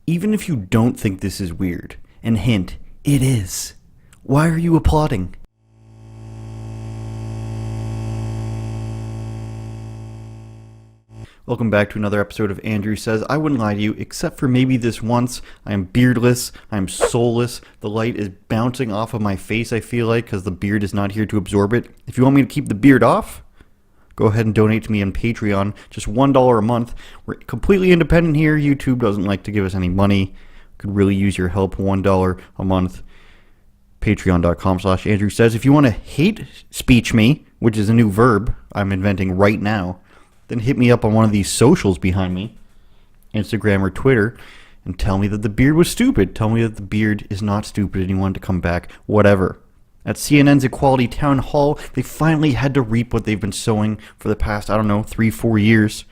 Even if you don't think this is weird, and hint, it is, why are you applauding? Welcome back to another episode of Andrew Says. I wouldn't lie to you, except for maybe this once. I am beardless, I am soulless, the light is bouncing off of my face, I feel like, because the beard is not here to absorb it. If you want me to keep the beard off, go ahead and donate to me on Patreon, just $1 a month. We're completely independent here. YouTube doesn't like to give us any money. Could really use your help, $1 a month. Patreon.com/Andrew Says. If you want to hate speech me, which is a new verb I'm inventing right now, then hit me up on one of these socials behind me, Instagram or Twitter, and tell me that the beard was stupid. Tell me that the beard is not stupid and you want to come back. Whatever. At CNN's Equality Townhall, they finally had to reap what they've been sowing for the past, 3-4 years,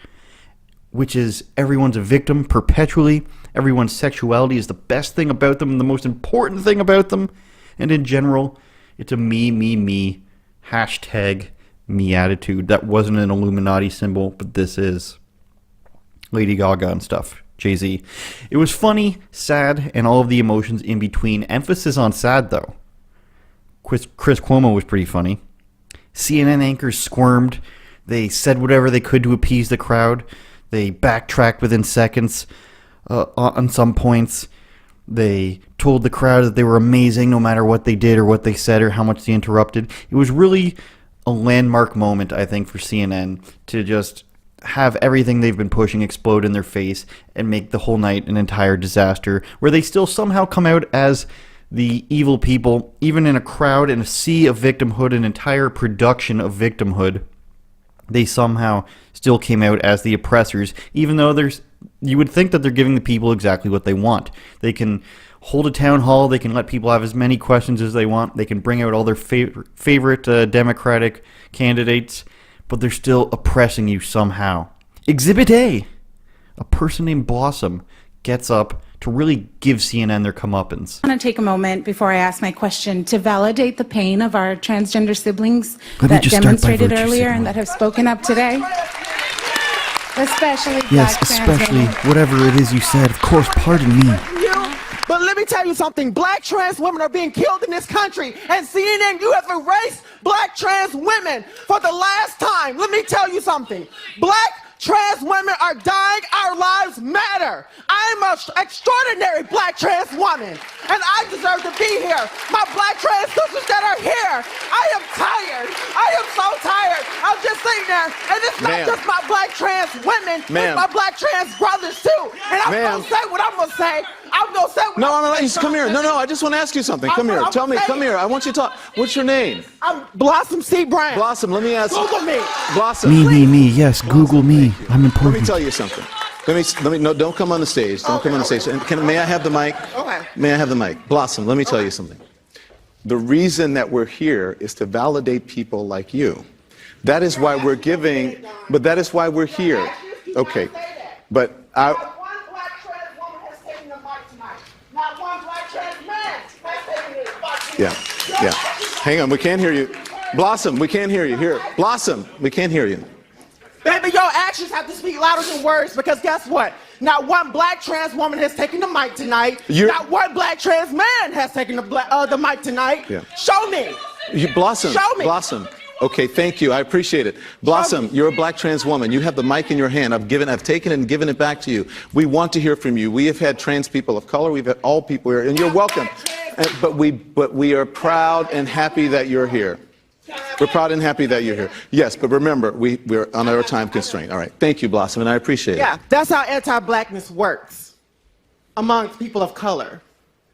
which is everyone's a victim perpetually. Everyone's sexuality is the best thing about them and the most important thing about them. And in general, it's a me, hashtag me attitude. That wasn't an Illuminati symbol, but this is. Lady Gaga and stuff. Jay-Z. It was funny, sad, and all of the emotions in between. Emphasis on sad, though. Chris Cuomo was pretty funny. CNN anchors squirmed. They said whatever they could to appease the crowd. They backtracked within seconds on some points. They told the crowd that they were amazing no matter what they did or what they said or how much they interrupted. It was really a landmark moment, I think, for CNN to just have everything they've been pushing explode in their face and make the whole night an entire disaster, where they still somehow come out as the evil people, even in a crowd and a sea of victimhood, an entire production of victimhood. They somehow still came out as the oppressors, even though you would think that they're giving the people exactly what they want. They can hold a town hall, they can let people have as many questions as they want, they can bring out all their favorite Democratic candidates, but they're still oppressing you somehow. Exhibit A! A person named Blossom gets up to really give CNN their comeuppance. I want to take a moment before I ask my question to validate the pain of our transgender siblings Let that demonstrated virtue earlier signaling. and that have spoken up today. Especially Yes, black trans especially women. whatever it is you said. Of course, pardon me. But let me tell you something. Black trans women are being killed in this country. And CNN, you have erased black trans women for the last time. Let me tell you something. Black trans women are dying. Our lives matter. I am an extraordinary black trans woman, and I deserve to be here. My black trans sisters that are here, I am tired. I am so tired. I'm just sitting there, and it's not just my black trans women, it's my black trans brothers too. And I'm going to say what I'm going to say. I'm going to say what I'm going to say. Come here. No, I just want to ask you something. Come here. Tell me, come here. I want you to talk. What's your name? I'm Blossom C. Brown. Blossom, let me ask you. Google me. Blossom. Me, yes, Google me. I'm Let me important. tell you something. No, don't come on the stage. Don't come on the stage. May I have the mic? Okay. May I have the mic? Blossom, let me tell you something. The reason that we're here is to validate people like you. That is why we're giving, but that is why we're here. Okay. But Not one black trans woman has taken the mic tonight. Not one black trans man has taken the mic tonight. yeah. Hang on, we can't hear you. Blossom, we can't hear you. Here. Blossom, we can't hear you. Baby, your actions have to speak louder than words, because guess what? Not one black trans woman has taken the mic tonight. Not one black trans man has taken the mic tonight. Yeah. Show me. Blossom. Show me. Blossom. Okay, thank you. I appreciate it. Blossom, you're a black trans woman. You have the mic in your hand. I've taken it and given it back to you. We want to hear from you. We have had trans people of color. We've had all people here, and you're welcome. But we are proud and happy that you're here. We're proud and happy that you're here. Yes, but remember, we're on our time constraint. All right. Thank you, Blossom, and I appreciate it. Yeah, that's how anti-blackness works amongst people of color.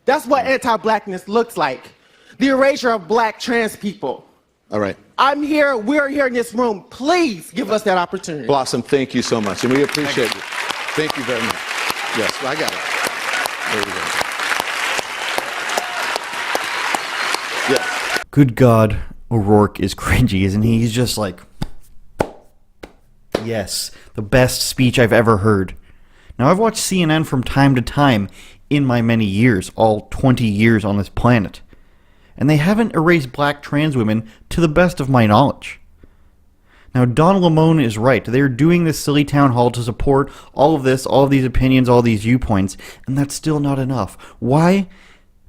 That's what anti-blackness looks like. The erasure of black trans people. All right. I'm here. We're here in this room. Please give us that opportunity. Blossom, thank you so much, and we appreciate it. Thank you very much. Yes, I got it. There you go. Yes. Good God, O'Rourke is cringy, isn't he? He's just like, yes, the best speech I've ever heard. Now, I've watched CNN from time to time in my many years, all 20 years on this planet, and they haven't erased black trans women to the best of my knowledge. Now, Don Lemon is right. They're doing this silly town hall to support all of this, all of these opinions, all these viewpoints, and that's still not enough. Why?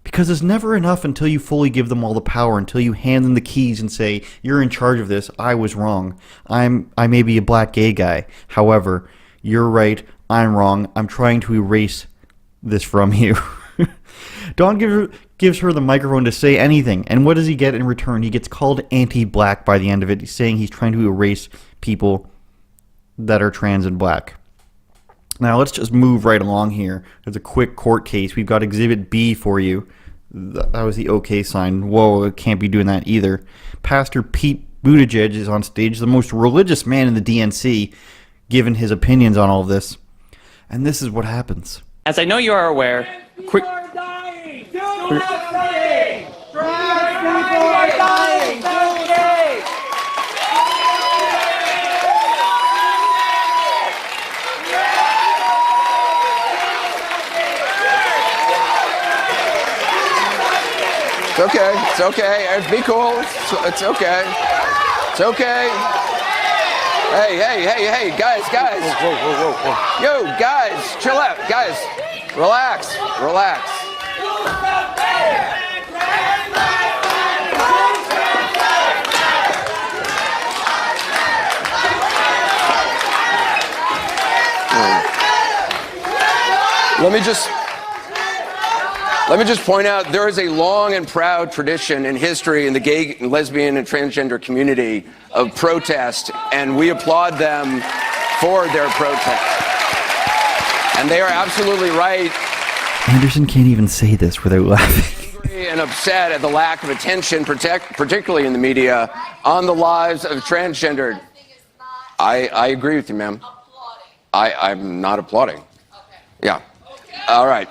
Because it's never enough until you fully give them all the power, until you hand them the keys and say, you're in charge of this, I was wrong. I may be a black gay guy. However, you're right, I'm wrong. I'm trying to erase this from you. Don gives her the microphone to say anything, and what does he get in return? He gets called anti-black by the end of it. He's saying he's trying to erase people that are trans and black. Now, let's just move right along here. There's a quick court case. We've got Exhibit B for you. That was the OK sign. Whoa, it can't be doing that either. Pastor Pete Buttigieg is on stage, the most religious man in the DNC, giving his opinions on all of this. And this is what happens. As I know you are aware, quick. It's okay. It's okay. Be cool. It's okay. It's okay. Hey, guys. Whoa. Yo, guys, chill out. Guys, relax. Let me just point out, there is a long and proud tradition in history in the gay, lesbian, and transgender community of protest, and we applaud them for their protest. And they are absolutely right. Anderson can't even say this without laughing. Angry and upset at the lack of attention, particularly in the media, on the lives of transgendered. I agree with you, ma'am. I'm not applauding. Yeah. All right.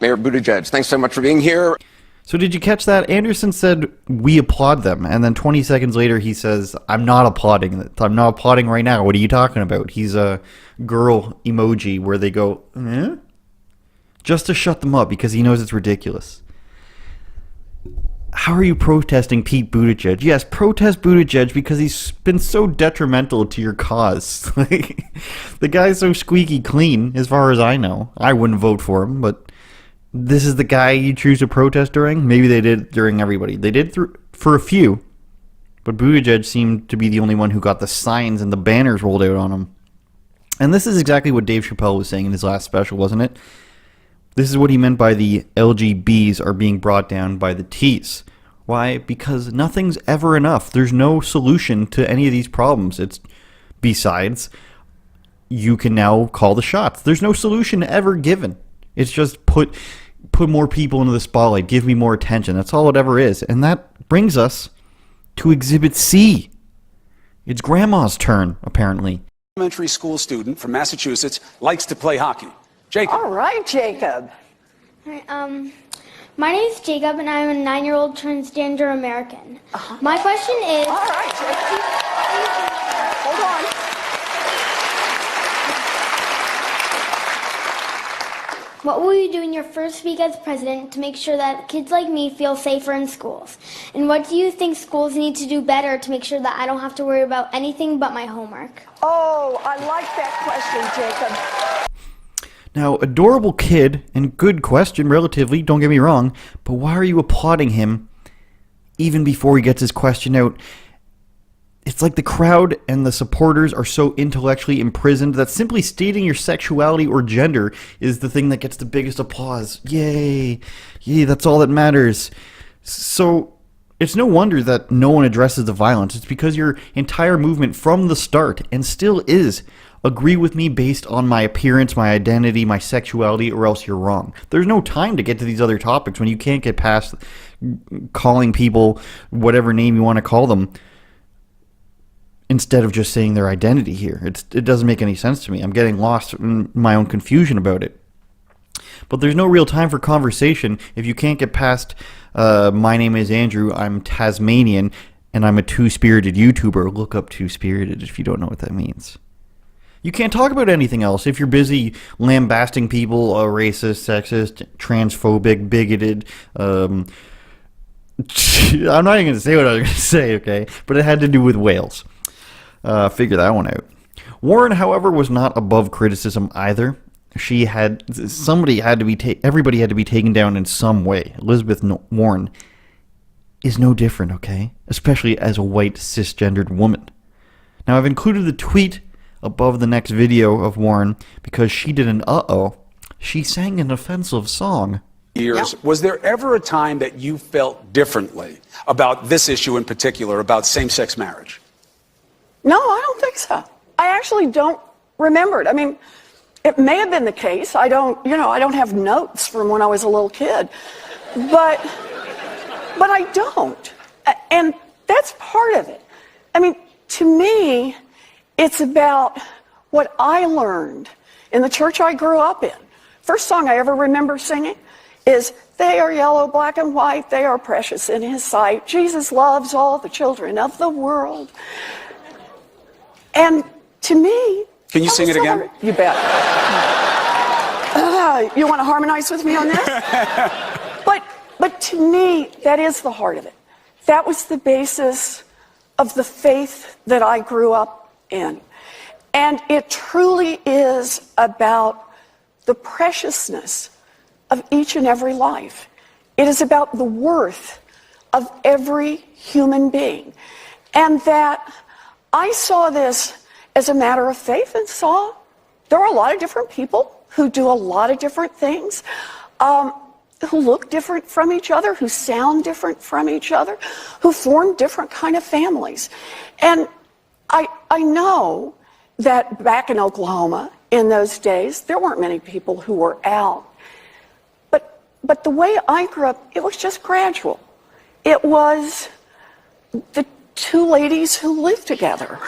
Mayor Buttigieg, thanks so much for being here. So did you catch that? Anderson said, we applaud them. And then 20 seconds later, he says, I'm not applauding. I'm not applauding right now. What are you talking about? He's a girl emoji where they go, eh? Just to shut them up because he knows it's ridiculous. How are you protesting Pete Buttigieg? Yes, protest Buttigieg because he's been so detrimental to your cause. The guy's so squeaky clean, as far as I know. I wouldn't vote for him, but this is the guy you choose to protest during? Maybe they did during everybody. They did for a few, but Buttigieg seemed to be the only one who got the signs and the banners rolled out on him. And this is exactly what Dave Chappelle was saying in his last special, wasn't it? This is what he meant by the LGBs are being brought down by the Ts. Why? Because nothing's ever enough. There's no solution to any of these problems. It's besides, you can now call the shots. There's no solution ever given. It's just put more people into the spotlight. Give me more attention. That's all it ever is. And that brings us to Exhibit C. It's Grandma's turn, apparently. Elementary school student from Massachusetts likes to play hockey. Jacob. All right, Jacob. Hi, my name is Jacob, and I'm a 9-year-old transgender American. My question is... All right, Jacob. Hold on. What will you do in your first week as president to make sure that kids like me feel safer in schools? And what do you think schools need to do better to make sure that I don't have to worry about anything but my homework? Oh, I like that question, Jacob. Now, adorable kid, and good question, relatively, don't get me wrong, but why are you applauding him even before he gets his question out? It's like the crowd and the supporters are so intellectually imprisoned that simply stating your sexuality or gender is the thing that gets the biggest applause. Yay! Yay, that's all that matters. So, it's no wonder that no one addresses the violence. It's because your entire movement from the start, and still is, agree with me based on my appearance, my identity, my sexuality, or else you're wrong. There's no time to get to these other topics when you can't get past calling people whatever name you want to call them instead of just saying their identity here. It doesn't make any sense to me. I'm getting lost in my own confusion about it. But there's no real time for conversation if you can't get past, my name is Andrew, I'm Tasmanian, and I'm a two-spirited YouTuber. Look up two-spirited if you don't know what that means. You can't talk about anything else if you're busy lambasting people, racist, sexist, transphobic, bigoted. I'm not even going to say what I was going to say, okay? But it had to do with whales. Figure that one out. Warren, however, was not above criticism either. Everybody had to be taken down in some way. Elizabeth Warren is no different, okay? Especially as a white cisgendered woman. Now, I've included the tweet above the next video of Warren because she did an she sang an offensive song. Was there ever a time that you felt differently about this issue in particular, about same-sex marriage? No, I don't think so. I actually don't remember it. I mean, it may have been the case. I don't have notes from when I was a little kid. But I don't. And that's part of it. I mean, to me, it's about what I learned in the church I grew up in. First song I ever remember singing is, "They are yellow, black, and white. They are precious in his sight. Jesus loves all the children of the world." And to me... Can you sing it again? You bet. You want to harmonize with me on this? But to me, that is the heart of it. That was the basis of the faith that I grew up in. And it truly is about the preciousness of each and every life. It is about the worth of every human being. And that I saw this as a matter of faith and saw there are a lot of different people who do a lot of different things, who look different from each other, who sound different from each other, who form different kind of families. And I know that back in Oklahoma in those days, there weren't many people who were out. But the way I grew up, it was just gradual. It was the two ladies who lived together.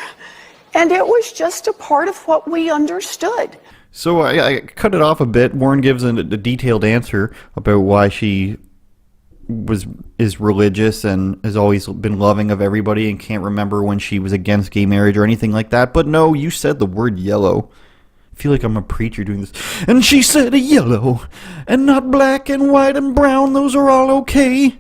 And it was just a part of what we understood. So I cut it off a bit. Warren gives a detailed answer about why she is religious and has always been loving of everybody and can't remember when she was against gay marriage or anything like that. But no, you said the word yellow. I feel like I'm a preacher doing this. And she said yellow, and not black and white and brown. Those are all okay.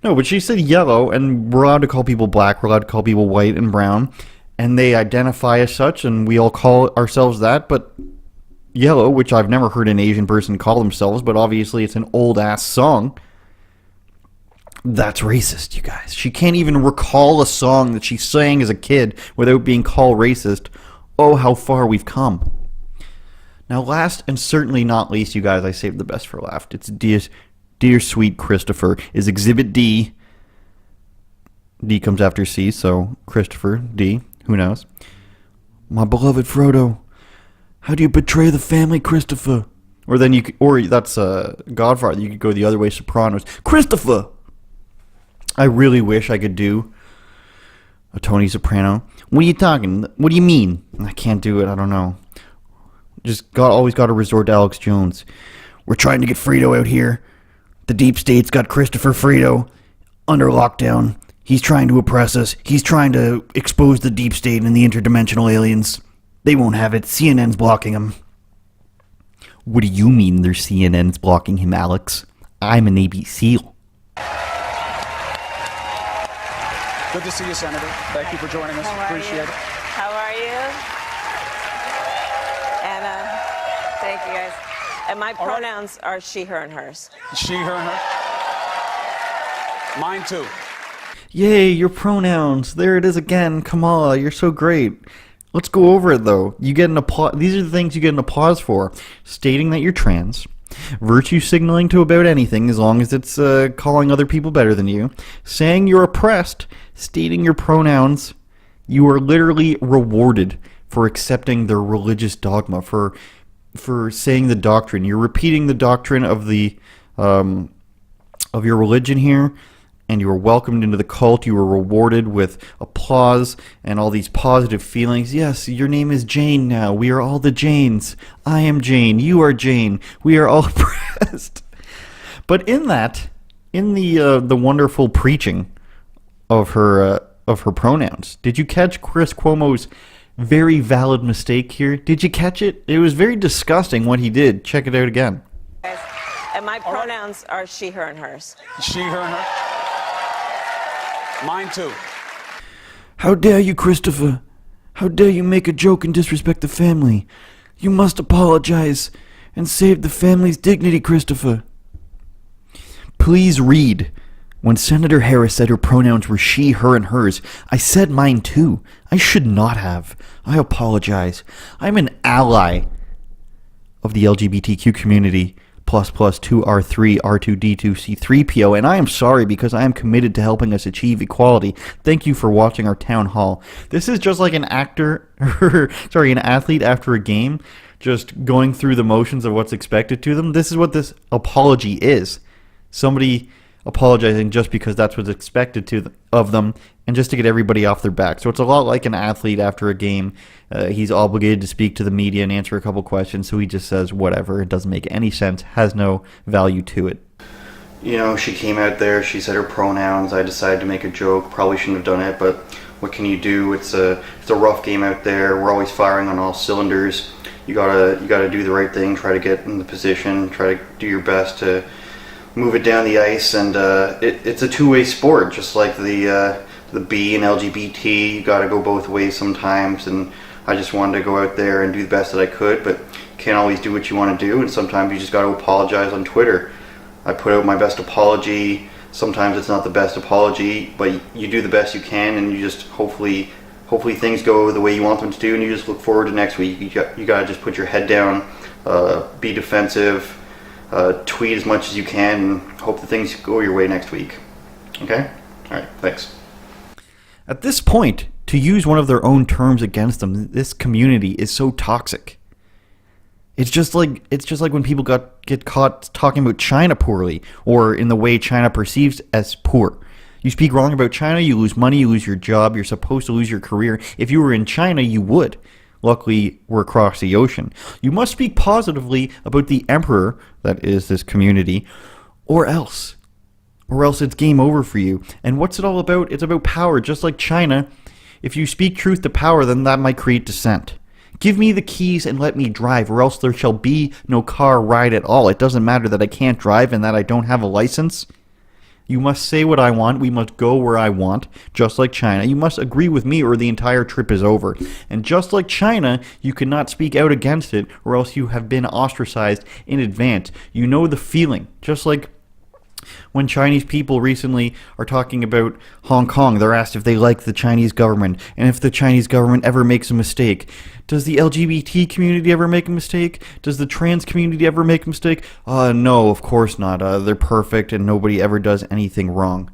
No, but she said yellow, and we're allowed to call people black. We're allowed to call people white and brown. And they identify as such, and we all call ourselves that. But yellow, which I've never heard an Asian person call themselves, but obviously it's an old-ass song. That's racist, you guys. She can't even recall a song that she sang as a kid without being called racist. Oh, how far we've come. Now, last and certainly not least, you guys, I saved the best for last. It's Dear Sweet Christopher is Exhibit D. D comes after C, so Christopher, D, who knows? My beloved Frodo, how do you betray the family, Christopher? Or that's Godfather. You could go the other way, Sopranos. Christopher! I really wish I could do a Tony Soprano. What are you talking? What do you mean? I can't do it. I don't know. Always got to resort to Alex Jones. We're trying to get Frito out here. The deep state's got Christopher Frito under lockdown. He's trying to oppress us. He's trying to expose the deep state and the interdimensional aliens. They won't have it. CNN's blocking him. What do you mean their CNN's blocking him, Alex? I'm a Navy SEAL. Good to see you, Senator. Thank you for joining us. Appreciate it. How are you? And thank you, guys. And my pronouns are she, her, and hers. She, her, and her? Mine, too. Yay, your pronouns. There it is again. Kamala, you're so great. Let's go over it, though. You get an applause. These are the things you get an applause for. Stating that you're trans. Virtue signaling to about anything, as long as it's calling other people better than you. Saying you're oppressed. Stating your pronouns. You are literally rewarded for accepting their religious dogma, for saying the doctrine. You're repeating the doctrine of the of your religion here, and you were welcomed into the cult. You were rewarded with applause and all these positive feelings. Yes, your name is Jane now. We are all the Janes. I am Jane. You are Jane. We are all oppressed. But in the wonderful preaching of her pronouns, did you catch Chris Cuomo's very valid mistake here? Did you catch it? It was very disgusting what he did. Check it out again. And my pronouns are she, her, and hers. She, her, and her? Mine, too. How dare you, Christopher? How dare you make a joke and disrespect the family? You must apologize and save the family's dignity, Christopher. Please read. When Senator Harris said her pronouns were she, her, and hers, I said mine too. I should not have. I apologize. I'm an ally of the LGBTQ community, ++2R3, R2D2, C3PO, and I am sorry because I am committed to helping us achieve equality. Thank you for watching our town hall. This is just like an athlete after a game, just going through the motions of what's expected to them. This is what this apology is. Somebody apologizing just because that's what's expected of them, and just to get everybody off their back. So it's a lot like an athlete after a game. He's obligated to speak to the media and answer a couple questions, so he just says whatever. It doesn't make any sense, has no value to it. You know, she came out there, she said her pronouns, I decided to make a joke, probably shouldn't have done it, but what can you do? It's a rough game out there, we're always firing on all cylinders. You gotta do the right thing, try to get in the position, try to do your best to move it down the ice, and it's a two-way sport, just like the B and LGBT. You got to go both ways sometimes, and I just wanted to go out there and do the best that I could, but can't always do what you want to do, and sometimes you just got to apologize on Twitter. I put out my best apology. Sometimes it's not the best apology, but you do the best you can, and you just hopefully things go the way you want them to do, and you just look forward to next week. You got to just put your head down, be defensive, tweet as much as you can, and hope that things go your way next week. Okay? Alright, thanks. At this point, to use one of their own terms against them, this community is so toxic. It's just like when people get caught talking about China poorly, or in the way China perceives as poor. You speak wrong about China, you lose money, you lose your job, you're supposed to lose your career. If you were in China, you would. Luckily, we're across the ocean. You must speak positively about the emperor, that is this community, or else it's game over for you. And what's it all about? It's about power, just like China. If you speak truth to power, then that might create dissent. Give me the keys and let me drive, or else there shall be no car ride at all. It doesn't matter that I can't drive and that I don't have a license. You must say what I want. We must go where I want, just like China. You must agree with me or the entire trip is over. And just like China, you cannot speak out against it, or else you have been ostracized in advance. You know the feeling. Just like when Chinese people recently are talking about Hong Kong, they're asked if they like the Chinese government, and if the Chinese government ever makes a mistake. Does the LGBT community ever make a mistake? Does the trans community ever make a mistake? No, of course not. They're perfect and nobody ever does anything wrong.